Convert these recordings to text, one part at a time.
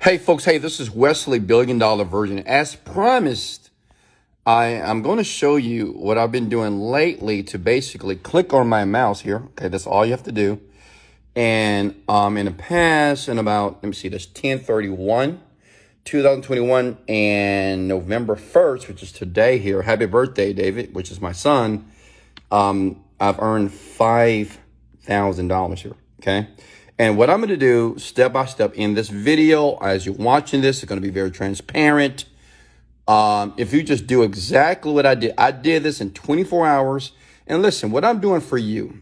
Hey folks, hey, this is Wesley Virgin. As promised, I'm going to show you what I've been doing lately to basically click on my mouse here. Okay, that's all you have to do. And in the past, in about, let me see, that's 10/31, 2021, and November 1st, which is today here. Happy birthday, David, which is my son. I've earned $5,000 here, okay? And what I'm going to do step by step in this video, as you're watching this, it's going to be very transparent. If you just do exactly what I did this in 24 hours. And listen, what I'm doing for you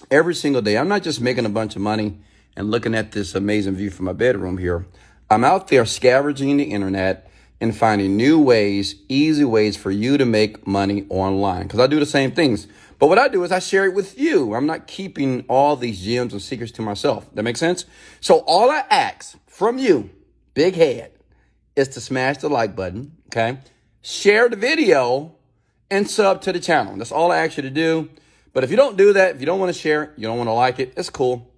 every single day, I'm not just making a bunch of money and looking at this amazing view from my bedroom here. I'm out there scavenging the internet and finding new ways, easy ways for you to make money online. Because I do the same things. But what I do is I share it with you. I'm not keeping all these gems and secrets to myself. That makes sense? So all I ask from you, big head, is to smash the like button, okay? Share the video and sub to the channel. That's all I ask you to do. But if you don't do that, if you don't want to share it, you don't want to like it, it's cool.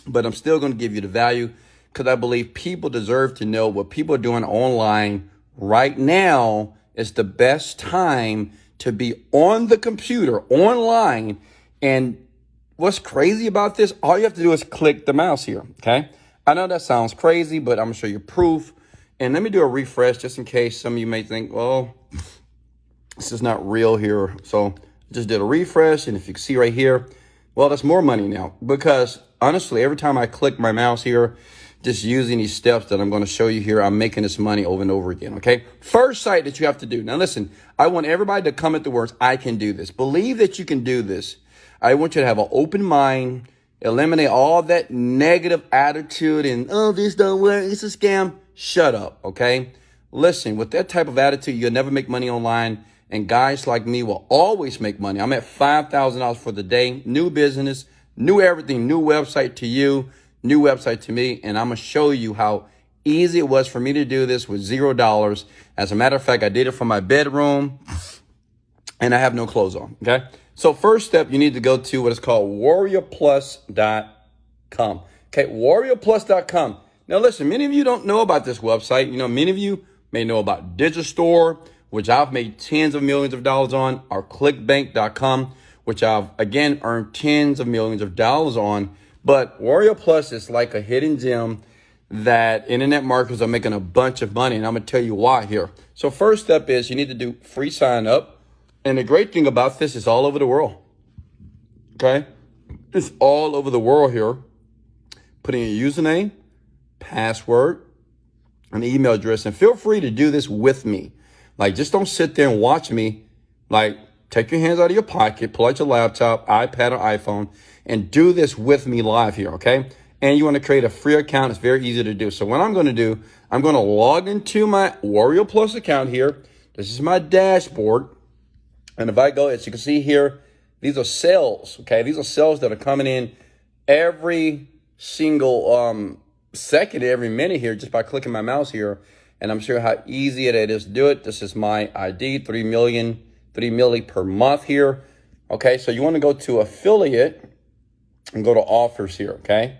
But I'm still going to give you the value because I believe people deserve to know what people are doing online right now is the best time to be on the computer, online. And what's crazy about this, all you have to do is click the mouse here, okay? I know that sounds crazy, but I'm gonna show you proof. And let me do a refresh just in case some of you may think, well, this is not real here. So just did a refresh, and if you can see right here, well, that's more money now. Because honestly, every time I click my mouse here, just using these steps that I'm going to show you here, I'm making this money over and over again, okay? First site that you have to do. Now, listen, I want everybody to come at the words, I can do this. Believe that you can do this. I want you to have an open mind, eliminate all that negative attitude and, oh, this don't work, it's a scam. Shut up, okay? Listen, with that type of attitude, you'll never make money online, and guys like me will always make money. I'm at $5,000 for the day, new business, new everything, new website to you, new website to me, and I'm going to show you how easy it was for me to do this with $0. As a matter of fact, I did it from my bedroom, and I have no clothes on, okay? So first step, you need to go to what is called warriorplus.com, okay? warriorplus.com. Now, listen, many of you don't know about this website. You know, many of you may know about Digistore, which I've made tens of millions of dollars on, or clickbank.com, which I've, again, earned tens of millions of dollars on. But Warrior Plus is like a hidden gem that internet marketers are making a bunch of money. And I'm going to tell you why here. So first step is you need to do free sign up. And the great thing about this is all over the world. Okay. It's all over the world here. Put in your username, password, an email address, and feel free to do this with me. Like, just don't sit there and watch me. Like, take your hands out of your pocket, pull out your laptop, iPad, or iPhone, and do this with me live here, okay? And you want to create a free account. It's very easy to do. So what I'm going to do, I'm going to log into my Warrior Plus account here. This is my dashboard. And if I go, as you can see here, these are sales, okay? These are sales that are coming in every single second, every minute here, just by clicking my mouse here. And I'm sure how easy it is to do it. This is my ID, 3 milli per month here. Okay, so you want to go to affiliate and go to offers here, okay?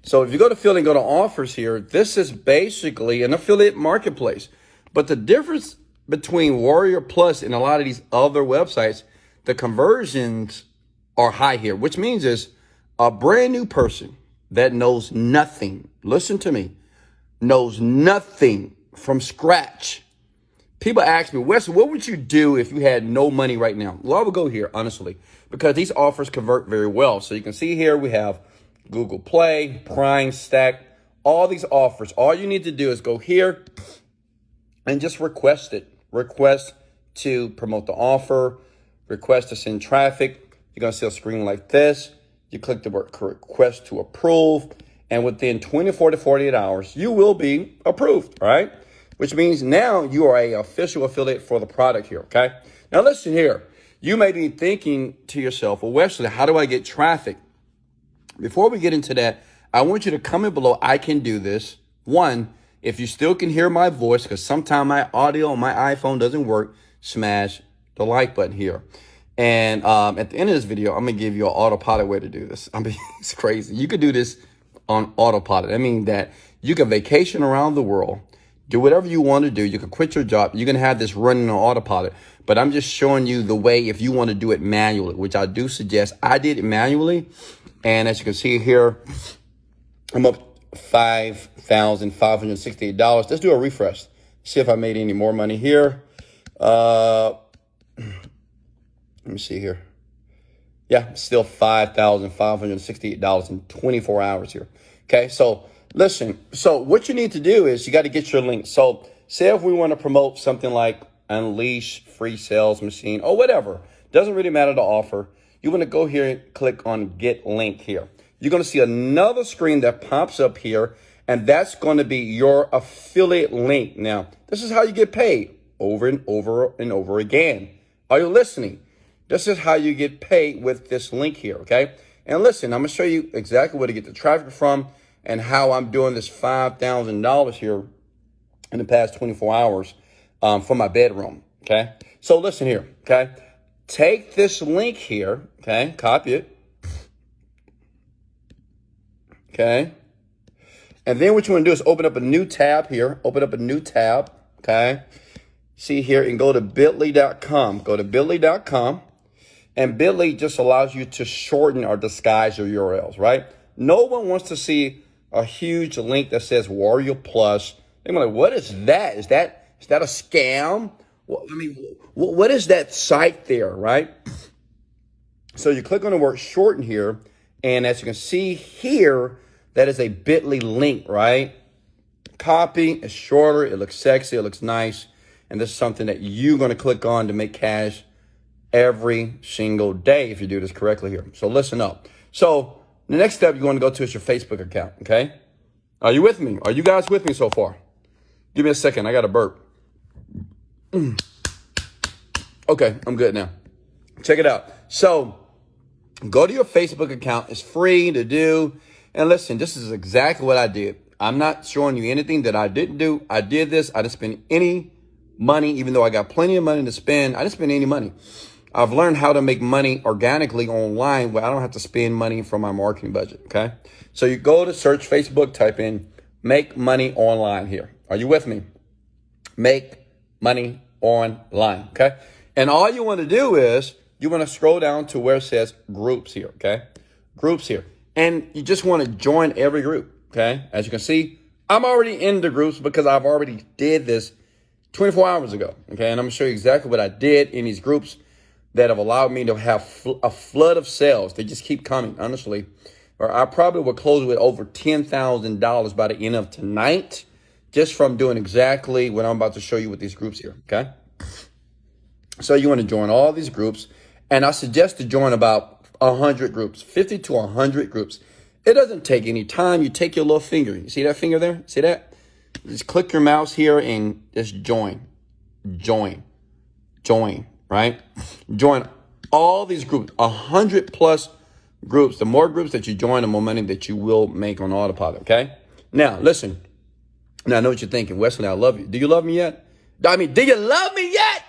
So if you go to affiliate and go to offers here, this is basically an affiliate marketplace. But the difference between Warrior Plus and a lot of these other websites, the conversions are high here, which means is a brand new person that knows nothing, listen to me, knows nothing from scratch. People ask me, Wesley, what would you do if you had no money right now? Well, I would go here, honestly, because these offers convert very well. So you can see here we have Google Play, Prime, Stack, all these offers. All you need to do is go here and just request it. Request to promote the offer, request to send traffic. You're going to see a screen like this. You click the word request to approve, and within 24 to 48 hours, you will be approved, all right? Which means now you are an official affiliate for the product here, okay? Now listen here. You may be thinking to yourself, well, Wesley, how do I get traffic? Before we get into that, I want you to comment below, I can do this. One, if you still can hear my voice, because sometimes my audio on my iPhone doesn't work, smash the like button here. And at the end of this video, I'm going to give you an autopilot way to do this. I mean, it's crazy. You could do this on autopilot. I mean that You can vacation around the world, do whatever you want to do. You can quit your job. You can have this running on autopilot. But I'm just showing you the way if you want to do it manually, which I do suggest. I did it manually. And as you can see here, I'm up $5,568. Let's do a refresh. See if I made any more money here. Let me see here. Yeah, still $5,568 in 24 hours here. Okay, so listen. So what you need to do is you got to get your link. So say if we want to promote something like Unleash free sales machine or whatever, doesn't really matter the offer. You want to go here and click on Get Link here. You're going to see another screen that pops up here, and that's going to be your affiliate link. Now, this is how you get paid over and over and over again. Are you listening? This is how you get paid with this link here, okay? And listen, I'm going to show you exactly where to get the traffic from and how I'm doing this $5,000 here in the past 24 hours from my bedroom, okay? So listen here, okay? Take this link here, okay? Copy it, okay? And then what you want to do is open up a new tab here. Open up a new tab, okay? See here and go to bit.ly.com. Go to bit.ly.com. And bit.ly just allows you to shorten or disguise your URLs, right? No one wants to see a huge link that says Warrior Plus. They're like, what is that? Is that a scam? Well, I mean, what is that site there, right? So you click on the word shorten here. And as you can see here, that is a bit.ly link, right? Copy, it's shorter, it looks sexy, it looks nice. And this is something that you're going to click on to make cash every single day if you do this correctly here. So listen up. So the next step you want to go to is your Facebook account, okay? Are you with me? Are you guys with me so far? Give me a second. I got a burp. Okay, I'm good now. Check it out. So go to your Facebook account. It's free to do. And listen, this is exactly what I did. I'm not showing you anything that I didn't do. I did this. I didn't spend any money, even though I got plenty of money to spend. I didn't spend any money. I've learned how to make money organically online where I don't have to spend money from my marketing budget, okay? So you go to search Facebook, type in make money online here. Are you with me? Make money online, okay? And all you want to do is you want to scroll down to where it says groups here, okay? Groups here. And you just want to join every group, okay? As you can see, I'm already in the groups because I've already did this 24 hours ago, okay? And I'm going to show you exactly what I did in these groups that have allowed me to have a flood of sales. They just keep coming, honestly. Or I probably will close with over $10,000 by the end of tonight just from doing exactly what I'm about to show you with these groups here, okay? So you want to join all these groups, and I suggest to join about 100 groups, 50 to 100 groups. It doesn't take any time. You take your little finger. You see that finger there? See that? Just click your mouse here and just join, right? Join all these groups, 100 plus groups. The more groups that you join, the more money that you will make on autopilot, okay? Now, listen. Now, I know what you're thinking. Wesley, I love you. Do you love me yet? I mean, do you love me yet?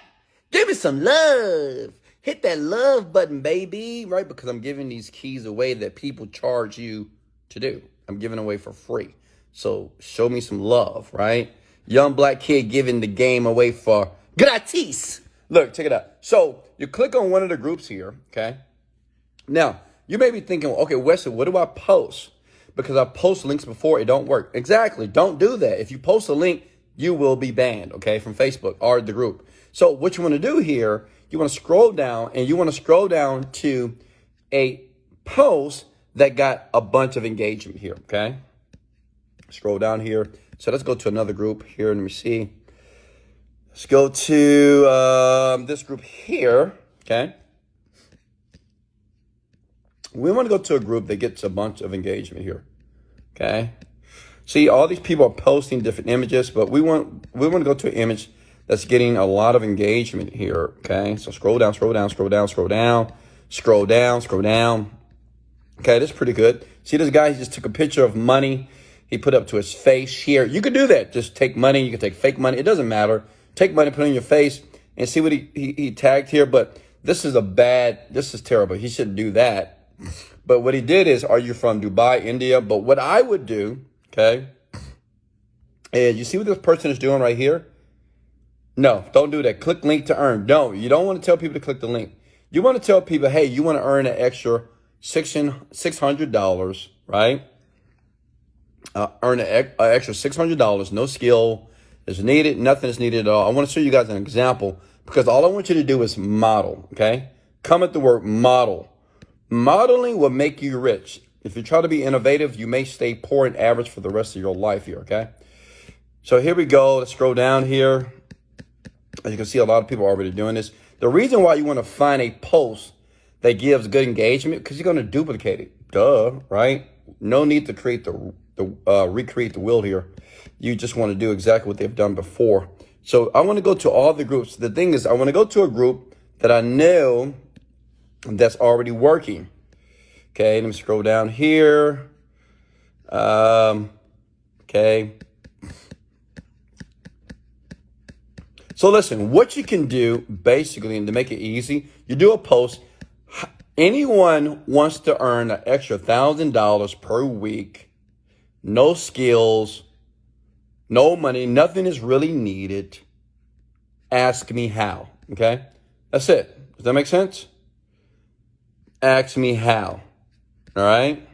Give me some love. Hit that love button, baby, right? Because I'm giving these keys away that people charge you to do. I'm giving away for free. So show me some love, right? Young black kid giving the game away for gratis. Look, check it out. So you click on one of the groups here, okay? Now, you may be thinking, okay, Wesley, what do I post? Because I post links before, it don't work. Exactly, don't do that. If you post a link, you will be banned, okay, from Facebook or the group. So what you want to do here, you want to scroll down, and you want to scroll down to a post that got a bunch of engagement here, okay? Scroll down here. So let's go to another group here. Let me see. Let's go to this group here, okay? We want to go to a group that gets a bunch of engagement here, okay? See, all these people are posting different images, but we want to go to an image that's getting a lot of engagement here, okay? So scroll down, scroll down, scroll down, scroll down, scroll down, scroll down. Okay, that's pretty good. See this guy, he just took a picture of money. He put up to his face here. You can do that. Just take money. You can take fake money. It doesn't matter. Take money, put it on your face, and see what he tagged here. But this is terrible. He shouldn't do that. But what he did is, are you from Dubai, India? But what I would do, okay, And you see what this person is doing right here? No, don't do that. Click link to earn. No, you don't want to tell people to click the link. You want to tell people, hey, you want to earn an extra $600, right? Earn an extra $600. No skill is needed. Nothing is needed at all. I want to show you guys an example because all I want you to do is model, okay? Comment the word model. Modeling will make you rich. If you try to be innovative, you may stay poor and average for the rest of your life here, okay? So here we go. Let's scroll down here. As you can see, a lot of people are already doing this. The reason why you want to find a post that gives good engagement, because you're going to duplicate it. Duh, right? No need to create recreate the wheel here. You just want to do exactly what they've done before. So I want to go to all the groups. The thing is, I want to go to a group that I know that's already working. Okay, let me scroll down here. Okay. So listen, what you can do basically, and to make it easy, you do a post. Anyone wants to earn an extra $1,000 per week, no skills, no money, nothing is really needed. Ask me how, okay? That's it. Does that make sense? Ask me how, all right?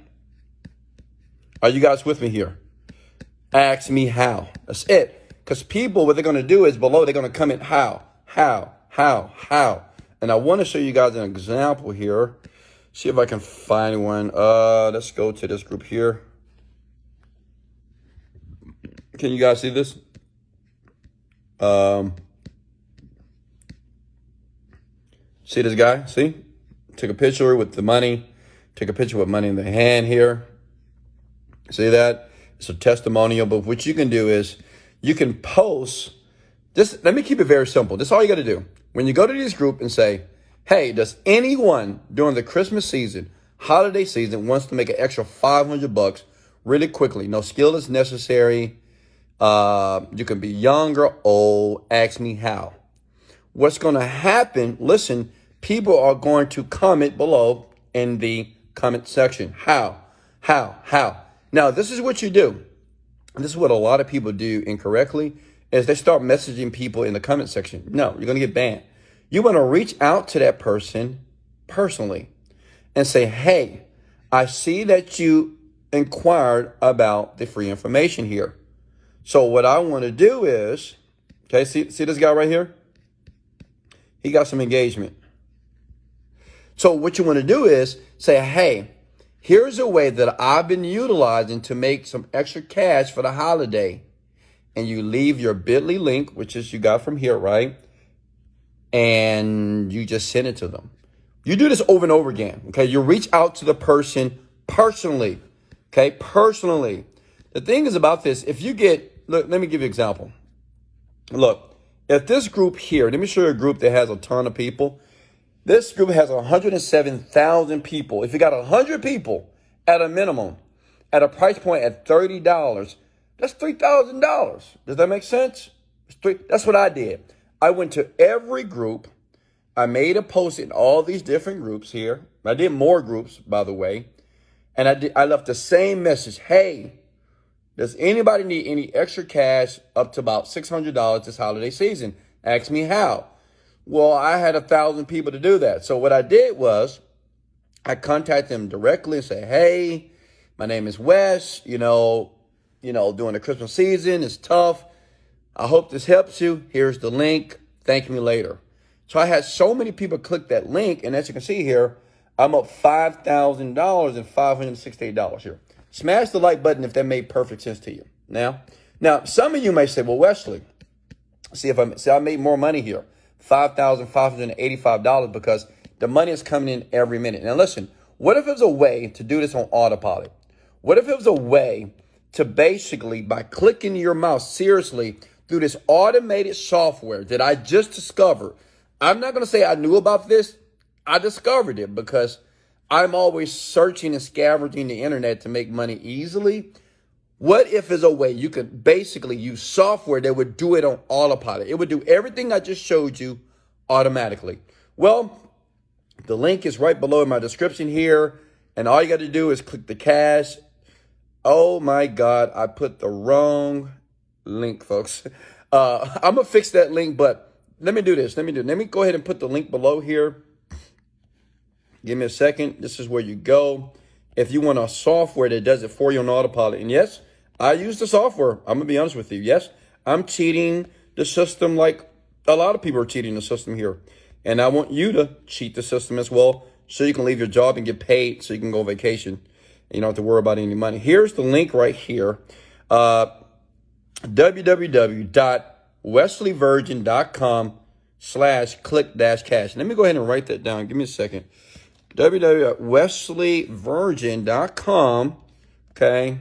Are you guys with me here? Ask me how. That's it. Because people, what they're going to do is below, they're going to comment how. And I want to show you guys an example here. See if I can find one. Let's go to this group here. Can you guys see this? See this guy? See? Took a picture with the money. Take a picture with money in the hand here. See that? It's a testimonial. But what you can do is you can post this. Let me keep it very simple. This is all you got to do. When you go to this group and say, hey, does anyone during the Christmas season, holiday season, wants to make an extra $500 really quickly? No skill is necessary. You can be young or old. Ask me how. What's going to happen? Listen, people are going to comment below in the comment section. How? Now, this is what you do. And this is what a lot of people do incorrectly, is they start messaging people in the comment section. No, you're going to get banned. You want to reach out to that person personally and say, hey, I see that you inquired about the free information here. So what I want to do is, okay, see this guy right here? He got some engagement. So what you want to do is say, hey, here's a way that I've been utilizing to make some extra cash for the holiday. And you leave your bit.ly link, which is you got from here, right? And you just send it to them. You do this over and over again, okay? You reach out to the person personally, okay? Personally. The thing is about this, if you get, look, let me give you an example. Look, if this group here, let me show you a group that has a ton of people. This group has 107,000 people. If you got 100 people at a minimum, at a price point at $30, that's $3,000. Does that make sense? That's what I did. I went to every group. I made a post in all these different groups here. I did more groups, by the way. And I left the same message. Hey, does anybody need any extra cash up to about $600 this holiday season? Ask me how. Well, I had 1,000 people to do that. So what I did was I contacted them directly and said, hey, my name is Wes. You know, during the Christmas season, it's tough. I hope this helps you. Here's the link. Thank me later. So I had so many people click that link. And as you can see here, I'm up $5,000 and $568 here. Smash the like button if that made perfect sense to you. Now, some of you may say, well, Wesley, I made more money here. $5,585 because the money is coming in every minute. Now listen, what if it was a way to do this on autopilot? What if it was a way to basically, by clicking your mouse seriously through this automated software that I just discovered? I'm not going to say I knew about this. I discovered it because I'm always searching and scavenging the internet to make money easily. What if there's a way you could basically use software that would do it on autopilot? It would do everything I just showed you automatically. Well, the link is right below in my description here. And all you got to do is click the cash. Oh my God, I put the wrong link, folks. I'm going to fix that link, but let me do this. Let me go ahead and put the link below here. Give me a second. This is where you go. If you want a software that does it for you on autopilot. And yes, I use the software. I'm going to be honest with you. Yes, I'm cheating the system like a lot of people are cheating the system here. And I want you to cheat the system as well so you can leave your job and get paid so you can go on vacation. And you don't have to worry about any money. Here's the link right here. www.wesleyvirgin.com/click-cash. Let me go ahead and write that down. Give me a second. www.wesleyvirgin.com. Okay.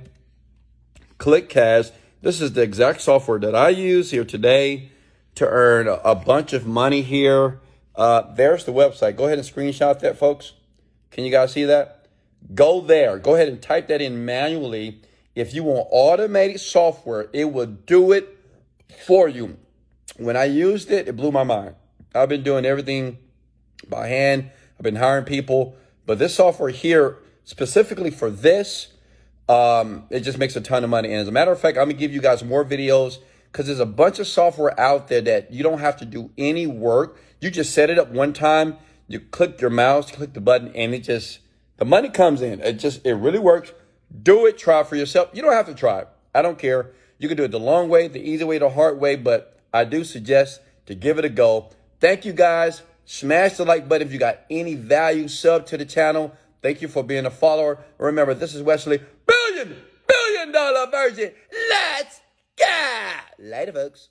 Click cash. This is the exact software that I use here today to earn a bunch of money here. There's the website. Go ahead and screenshot that, folks. Can you guys see that? Go there. Go ahead and type that in manually. If you want automated software, it will do it for you. When I used it, it blew my mind. I've been doing everything by hand. I've been hiring people, but this software here, specifically for this, it just makes a ton of money. And as a matter of fact, I'm gonna give you guys more videos because there's a bunch of software out there that you don't have to do any work. You just set it up one time, you click your mouse, click the button, and the money comes in. It really works. Do it, try it for yourself. You don't have to try it. I don't care. You can do it the long way, the easy way, the hard way, but I do suggest to give it a go. Thank you guys. Smash the like button if you got any value. Sub to the channel. Thank you for being a follower. Remember, this is Wesley, billion dollar virgin. Let's go. Later, folks.